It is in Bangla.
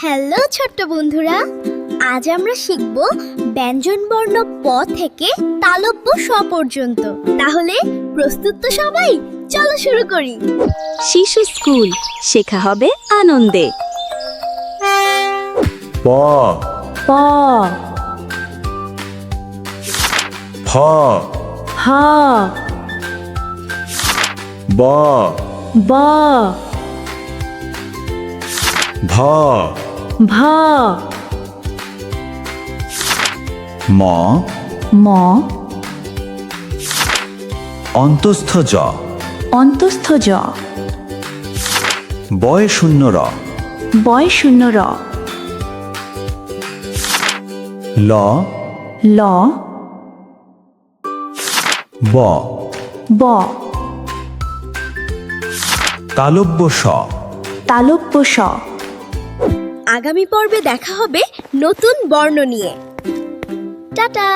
হ্যালো ছোট্ট বন্ধুরা, আজ আমরা শিখব ব্যঞ্জনবর্ণ প থেকে তালব্য স পর্যন্ত। তাহলে প্রস্তুত তো সবাই? চলো শুরু করি। শিশু স্কুল, শেখা হবে আনন্দে। প প ফ হ ব ব ভ ভ ম ম অন্তস্থ জ অন্তস্থ জ বয় শূন্য র বয় শূন্য র ল ল ব ব তালব্য স তালব্য স। আগামী পর্বে দেখা হবে নতুন বর্ণ নিয়ে। টাটা।